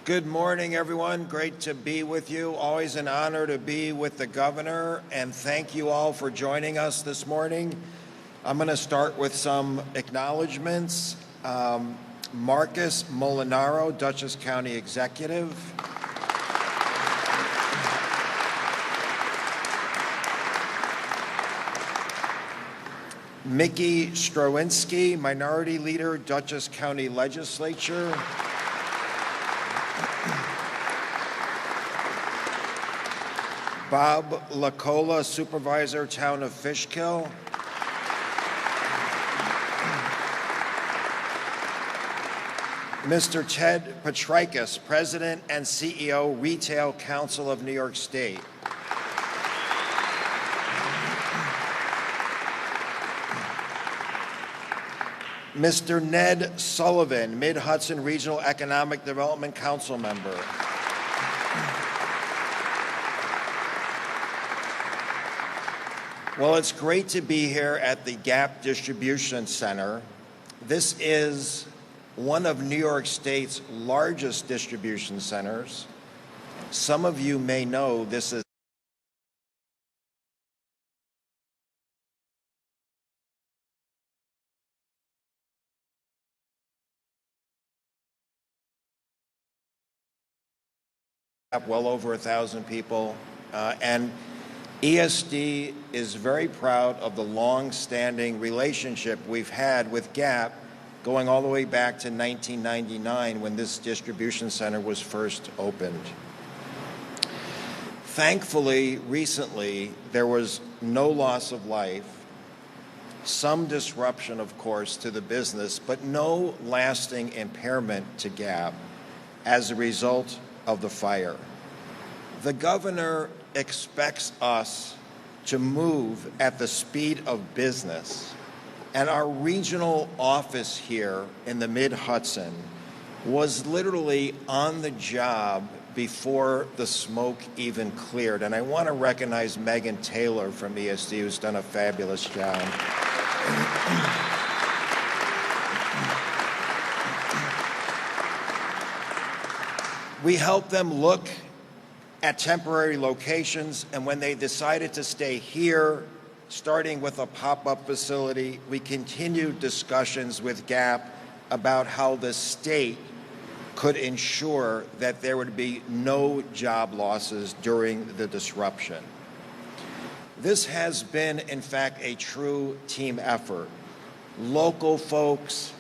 Good morning, everyone. Great to be with you. Always an honor to be with the governor, and thank you all for joining us this morning. I'm going to start with some acknowledgments. Marcus Molinaro, Dutchess County Executive. Mickey Strowinski, Minority Leader, Dutchess County Legislature. Bob Lacola, Supervisor, Town of Fishkill. Mr. Ted Petrikis, President and CEO, Retail Council of New York State. Mr. Ned Sullivan, Mid-Hudson Regional Economic Development Council member. Well, it's great to be here at the Gap Distribution Center. This is one of New York State's largest distribution centers. Some of you may know this is well over 1,000 people, and ESD is very proud of the long-standing relationship we've had with Gap going all the way back to 1999 when this distribution center was first opened. Thankfully, recently, there was no loss of life, some disruption, of course, to the business, but no lasting impairment to Gap as a result of the fire. The governor expects us to move at the speed of business, and our regional office here in the Mid-Hudson was literally on the job before the smoke even cleared. And I want to recognize Megan Taylor from ESD, who's done a fabulous job. We helped them look at temporary locations, and when they decided to stay here, starting with a pop-up facility, we continued discussions with Gap about how the state could ensure that there would be no job losses during the disruption. This has been, in fact, a true team effort. Local folks,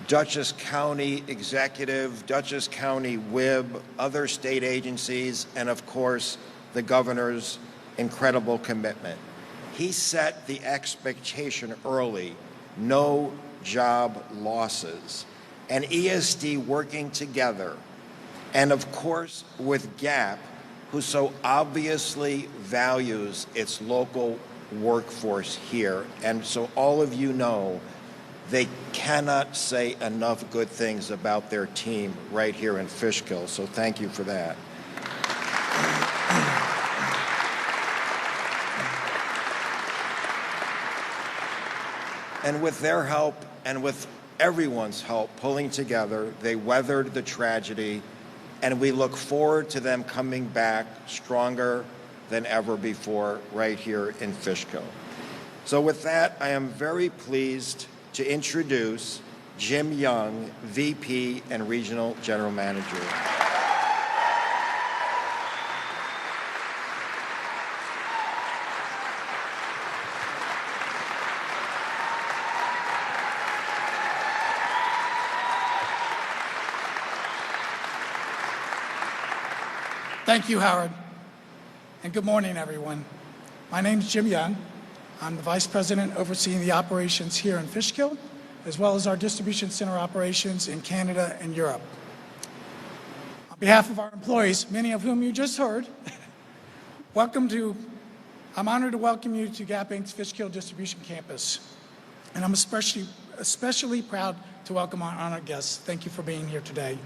Dutchess County Executive, Dutchess County WIB, other state agencies, and of course, the governor's incredible commitment. He set the expectation early, no job losses. And ESD working together, and of course with Gap, who so obviously values its local workforce here. And so all of you know, they cannot say enough good things about their team right here in Fishkill, so thank you for that. And with their help and with everyone's help pulling together, they weathered the tragedy, and we look forward to them coming back stronger than ever before right here in Fishkill. So with that, I am very pleased to introduce Jim Young, VP and Regional General Manager. Thank you, Howard, and good morning, everyone. My name is Jim Young. I'm the Vice President overseeing the operations here in Fishkill, as well as our distribution center operations in Canada and Europe. On behalf of our employees, many of whom you just heard, I'm honored to welcome you to Gap Inc.'s Fishkill Distribution Campus. And I'm especially proud to welcome our honored guests. Thank you for being here today.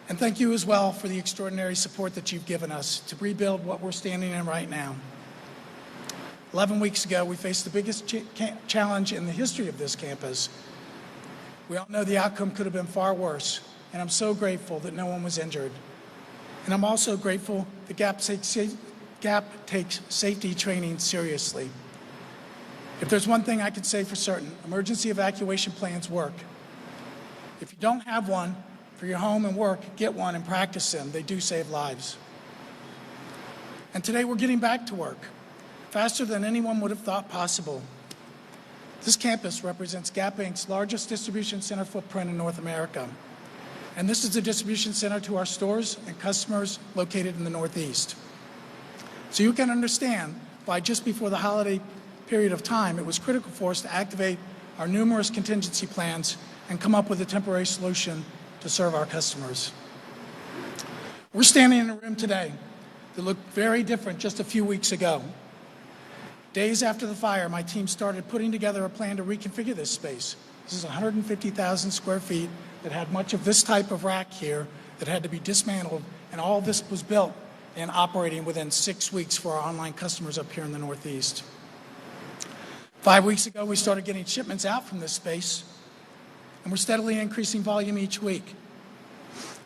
And thank you as well for the extraordinary support that you've given us to rebuild what we're standing in right now. 11 weeks ago, we faced the biggest challenge in the history of this campus. We all know the outcome could have been far worse, and I'm so grateful that no one was injured. And I'm also grateful that Gap takes safety training seriously. If there's one thing I can say for certain, emergency evacuation plans work. If you don't have one for your home and work, get one and practice them. They do save lives. And today we're getting back to work, faster than anyone would have thought possible. This campus represents Gap Inc.'s largest distribution center footprint in North America. And this is a distribution center to our stores and customers located in the Northeast. So you can understand why just before the holiday period of time, it was critical for us to activate our numerous contingency plans and come up with a temporary solution to serve our customers. We're standing in a room today that looked very different just a few weeks ago. Days after the fire, my team started putting together a plan to reconfigure this space. This is 150,000 square feet that had much of this type of rack here that had to be dismantled, and all this was built and operating within 6 weeks for our online customers up here in the Northeast. 5 weeks ago, we started getting shipments out from this space, and we're steadily increasing volume each week.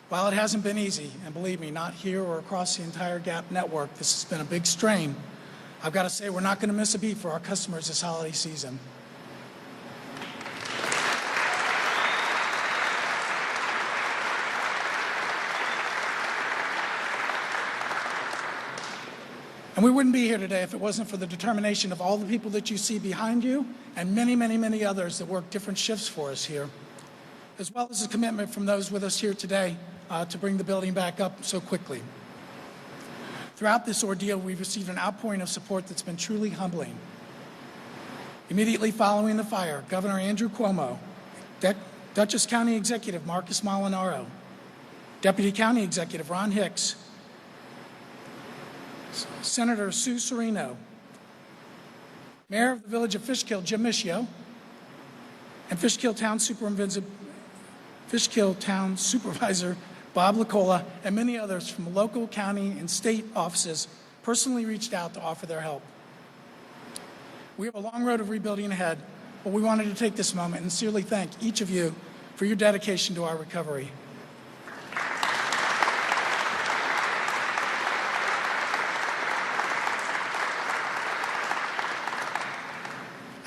While it hasn't been easy, and believe me, not here or across the entire Gap network, this has been a big strain, I've got to say we're not going to miss a beat for our customers this holiday season. And we wouldn't be here today if it wasn't for the determination of all the people that you see behind you and many, many, many others that work different shifts for us here, as well as the commitment from those with us here today to bring the building back up so quickly. Throughout this ordeal, we've received an outpouring of support that's been truly humbling. Immediately following the fire, Governor Andrew Cuomo, Dutchess County Executive Marcus Molinaro, Deputy County Executive Ron Hicks, Senator Sue Serino, Mayor of the Village of Fishkill, Jim Mischio, and Fishkill Town Supervisor Bob Lacola, and many others from local, county, and state offices personally reached out to offer their help. We have a long road of rebuilding ahead, but we wanted to take this moment and sincerely thank each of you for your dedication to our recovery.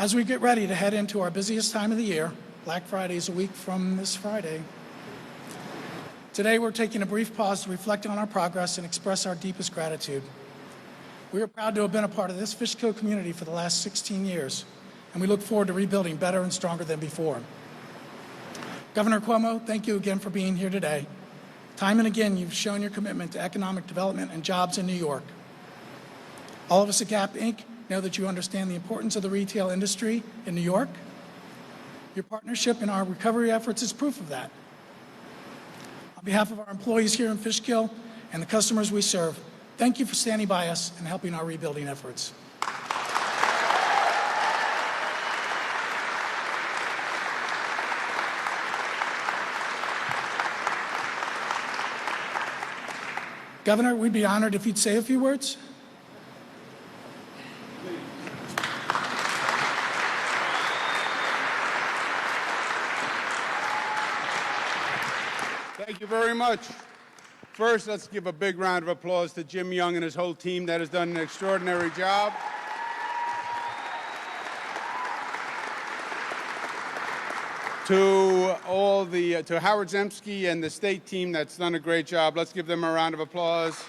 As we get ready to head into our busiest time of the year, Black Friday is a week from this Friday. Today, we're taking a brief pause to reflect on our progress and express our deepest gratitude. We are proud to have been a part of this Fishkill community for the last 16 years, and we look forward to rebuilding better and stronger than before. Governor Cuomo, thank you again for being here today. Time and again, you've shown your commitment to economic development and jobs in New York. All of us at Gap Inc. know that you understand the importance of the retail industry in New York. Your partnership in our recovery efforts is proof of that. On behalf of our employees here in Fishkill and the customers we serve, thank you for standing by us and helping our rebuilding efforts. Governor, we'd be honored if you'd say a few words. Thank you very much. First, let's give a big round of applause to Jim Young and his whole team that has done an extraordinary job. To Howard Zemsky and the state team that's done a great job. Let's give them a round of applause.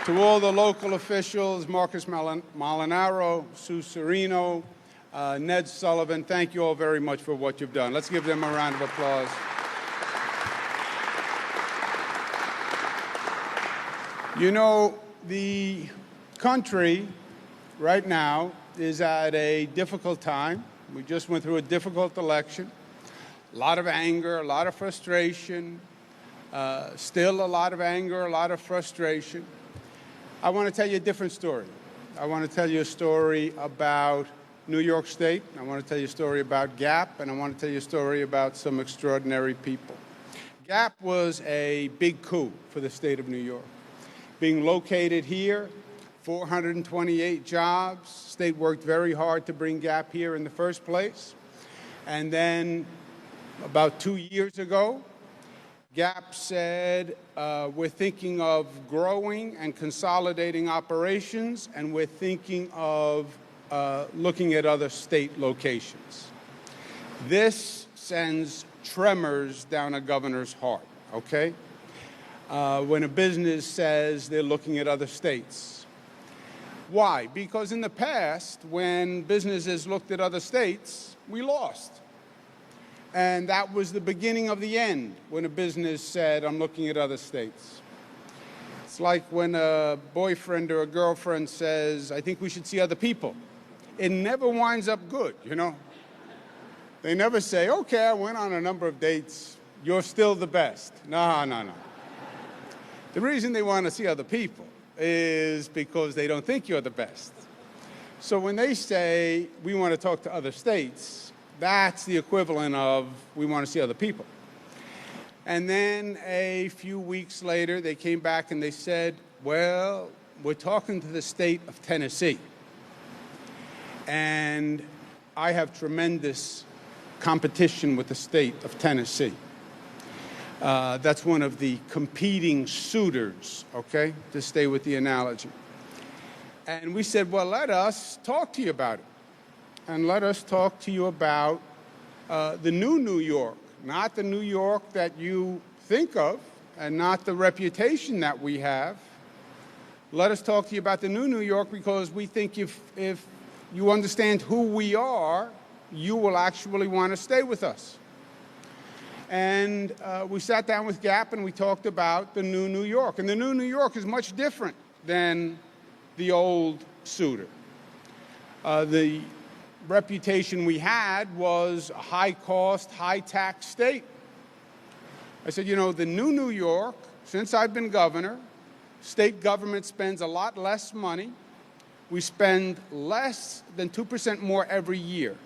To all the local officials, Marcus Molinaro, Sue Serino, Ned Sullivan, thank you all very much for what you've done. Let's give them a round of applause. You know, the country right now is at a difficult time. We just went through a difficult election. A lot of anger, a lot of frustration, still a lot of anger, a lot of frustration. I want to tell you a different story. I want to tell you a story about New York State. I want to tell you a story about Gap, and I want to tell you a story about some extraordinary people. Gap was a big coup for the state of New York. Being located here, 428 jobs. State worked very hard to bring Gap here in the first place. And then about 2 years ago, Gap said, we're thinking of growing and consolidating operations, and we're thinking of looking at other state locations. This sends tremors down a governor's heart, okay? When a business says they're looking at other states. Why? Because in the past, when businesses looked at other states, we lost. And that was the beginning of the end when a business said, I'm looking at other states. It's like when a boyfriend or a girlfriend says, I think we should see other people. It never winds up good, you know? They never say, okay, I went on a number of dates. You're still the best. No, no, no. The reason they want to see other people is because they don't think you're the best. So when they say, we want to talk to other states, that's the equivalent of, we want to see other people. And then a few weeks later, they came back and they said, well, we're talking to the state of Tennessee. And I have tremendous competition with the state of Tennessee. That's one of the competing suitors, okay, to stay with the analogy. And we said, well, let us talk to you about it. And let us talk to you about the new New York, not the New York that you think of, and not the reputation that we have. Let us talk to you about the new New York, because we think if you understand who we are, you will actually want to stay with us. And we sat down with Gap and we talked about the new New York. And the new New York is much different than the old suitor. The reputation we had was a high-cost, high-tax state. I said, you know, the new New York, since I've been governor, state government spends a lot less money. We spend less than 2% more every year.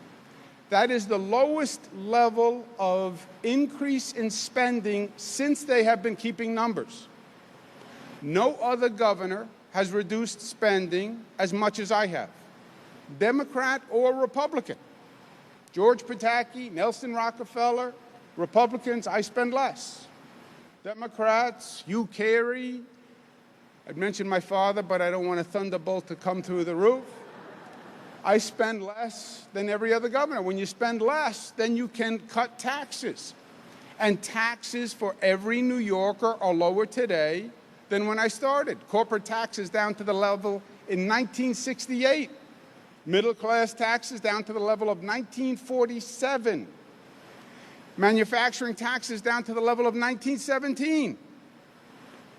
That is the lowest level of increase in spending since they have been keeping numbers. No other governor has reduced spending as much as I have, Democrat or Republican. George Pataki, Nelson Rockefeller, Republicans, I spend less. Democrats, Hugh Carey, I'd mentioned my father, but I don't want a thunderbolt to come through the roof. I spend less than every other governor. When you spend less, then you can cut taxes. And taxes for every New Yorker are lower today than when I started. Corporate taxes down to the level in 1968. Middle-class taxes down to the level of 1947. Manufacturing taxes down to the level of 1917.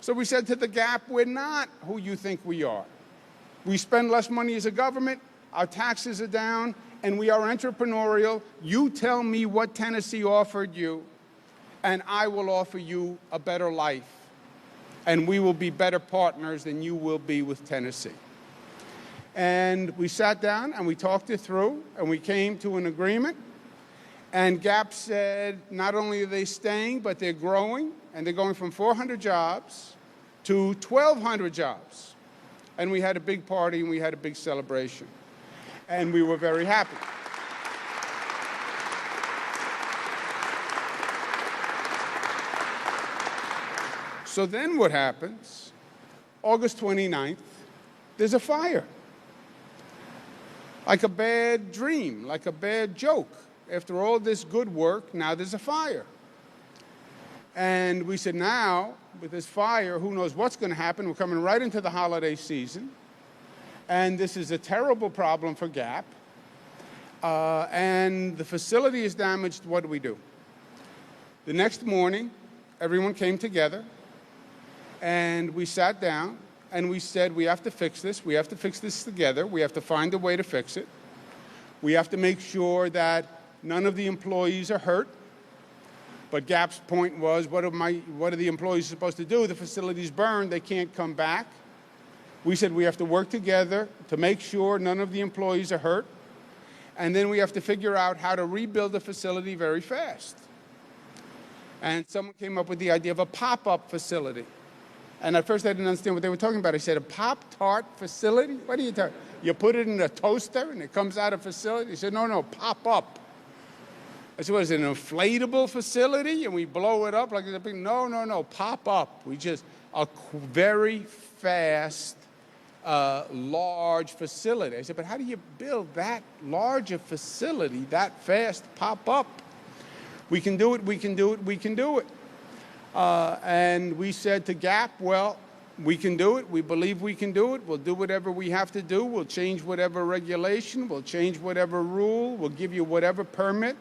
So we said to the Gap, we're not who you think we are. We spend less money as a government, our taxes are down, and we are entrepreneurial. You tell me what Tennessee offered you, and I will offer you a better life. And we will be better partners than you will be with Tennessee. And we sat down and we talked it through, and we came to an agreement. And Gap said not only are they staying, but they're growing, and they're going from 400 jobs to 1,200 jobs. And we had a big party and we had a big celebration. And we were very happy. So then what happens? August 29th, there's a fire. Like a bad dream, like a bad joke. After all this good work, now there's a fire. And we said, now, with this fire, who knows what's going to happen? We're coming right into the holiday season. And this is a terrible problem for Gap. And the facility is damaged. What do we do? The next morning, everyone came together. And we sat down. And we said, we have to fix this. We have to fix this together. We have to find a way to fix it. We have to make sure that none of the employees are hurt. But Gap's point was, what are the employees supposed to do? The facility's burned. They can't come back. We said we have to work together to make sure none of the employees are hurt. And then we have to figure out how to rebuild the facility very fast. And someone came up with the idea of a pop-up facility. And at first I didn't understand what they were talking about. I said, a Pop-Tart facility? What are you talking about? You put it in a toaster and it comes out of facility? He said, no, pop up. I said, what is it, an inflatable facility? And we blow it up like it's a big, no, pop up. We just, very fast, large facility. I said, but how do you build that large a facility that fast, pop up? We can do it, we can do it, we can do it. And we said to Gap, well, we can do it. We believe we can do it. We'll do whatever we have to do. We'll change whatever regulation. We'll change whatever rule. We'll give you whatever permit.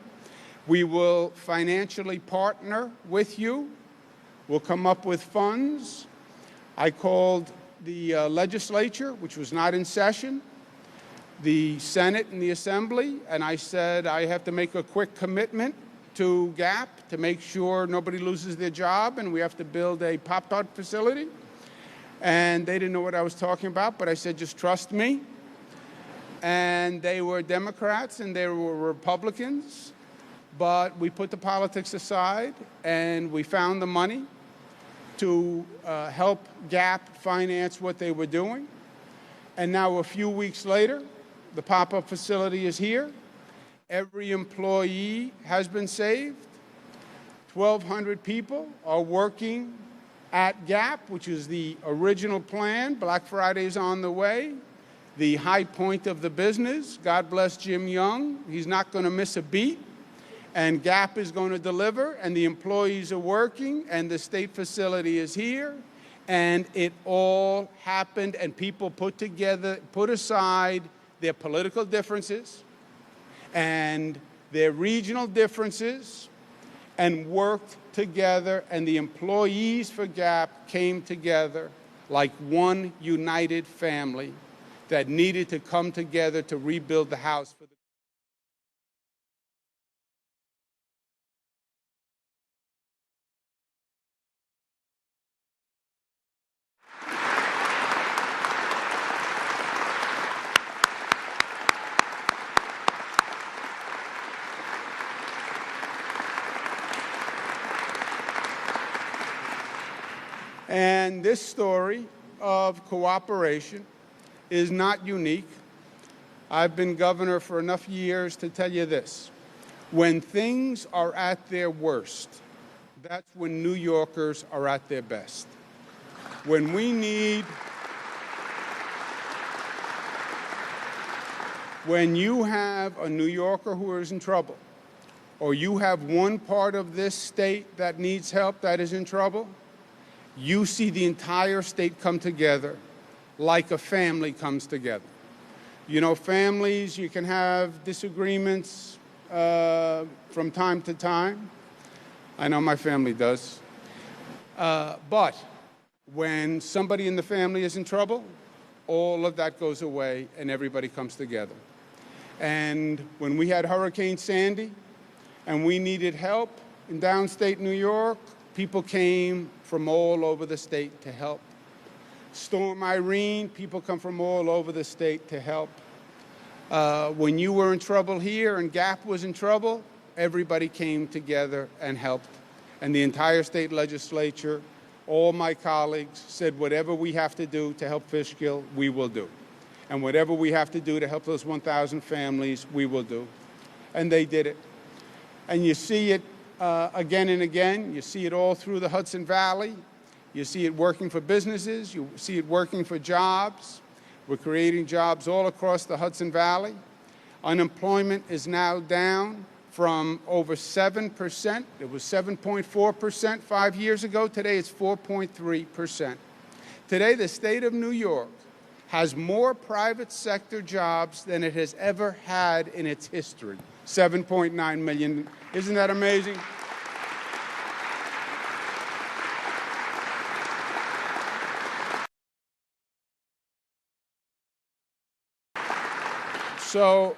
We will financially partner with you. We'll come up with funds. I called the legislature, which was not in session, the Senate and the Assembly, and I said I have to make a quick commitment to Gap to make sure nobody loses their job, and we have to build a Pop-Tart facility. And they didn't know what I was talking about, but I said, just trust me. And they were Democrats and they were Republicans, but we put the politics aside and we found the money to help Gap finance what they were doing. And now a few weeks later, the pop-up facility is here. Every employee has been saved. 1,200 people are working at Gap, which is the original plan. Black Friday is on the way. The high point of the business. God bless Jim Young. He's not going to miss a beat. And Gap is going to deliver, and the employees are working, and the state facility is here. And it all happened, and people put aside their political differences and their regional differences and worked together, and the employees for Gap came together like one united family that needed to come together to rebuild the house for the And this story of cooperation is not unique. I've been governor for enough years to tell you this. When things are at their worst, that's when New Yorkers are at their best. When you have a New Yorker who is in trouble, or you have one part of this state that needs help that is in trouble, you see the entire state come together like a family comes together. You know, families, you can have disagreements from time to time. I know my family does. But when somebody in the family is in trouble, all of that goes away and everybody comes together. And when we had Hurricane Sandy and we needed help in downstate New York, people came from all over the state to help. Storm Irene, people come from all over the state to help. When you were in trouble here and Gap was in trouble, everybody came together and helped. And the entire state legislature, all my colleagues said, whatever we have to do to help Fishkill, we will do. And whatever we have to do to help those 1,000 families, we will do. And they did it. And you see it again and again. You see it all through the Hudson Valley. You see it working for businesses. You see it working for jobs. We're creating jobs all across the Hudson Valley. Unemployment is now down from over 7%. It was 7.4% 5 years ago. Today it's 4.3%. Today the state of New York has more private sector jobs than it has ever had in its history. 7.9 million. Isn't that amazing? So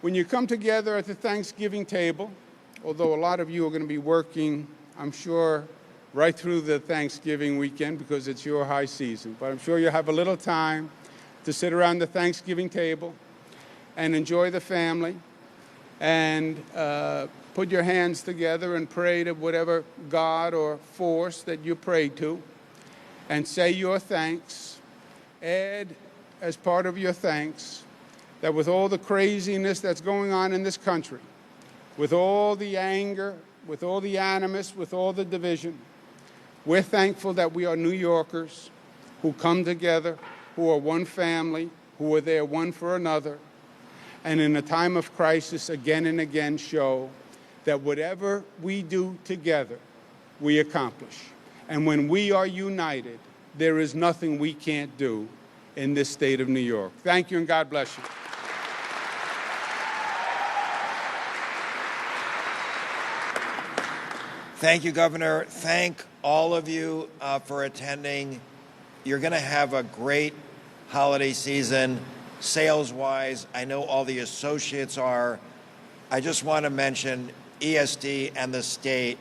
when you come together at the Thanksgiving table, although a lot of you are going to be working, I'm sure, right through the Thanksgiving weekend because it's your high season, but I'm sure you'll have a little time to sit around the Thanksgiving table and enjoy the family and put your hands together and pray to whatever God or force that you pray to and say your thanks. Add as part of your thanks that with all the craziness that's going on in this country, with all the anger, with all the animus, with all the division. We're thankful that we are New Yorkers who come together, who are one family, who are there one for another, and in a time of crisis, again and again show that whatever we do together, we accomplish. And when we are united, there is nothing we can't do in this state of New York. Thank you, and God bless you. Thank you, Governor. Thank all of you for attending. You're going to have a great holiday season, sales-wise. I know all the associates are. I just want to mention ESD and the state,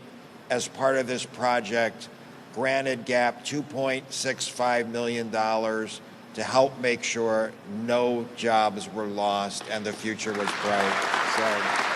as part of this project, granted GAP $2.65 million to help make sure no jobs were lost and the future was bright. So.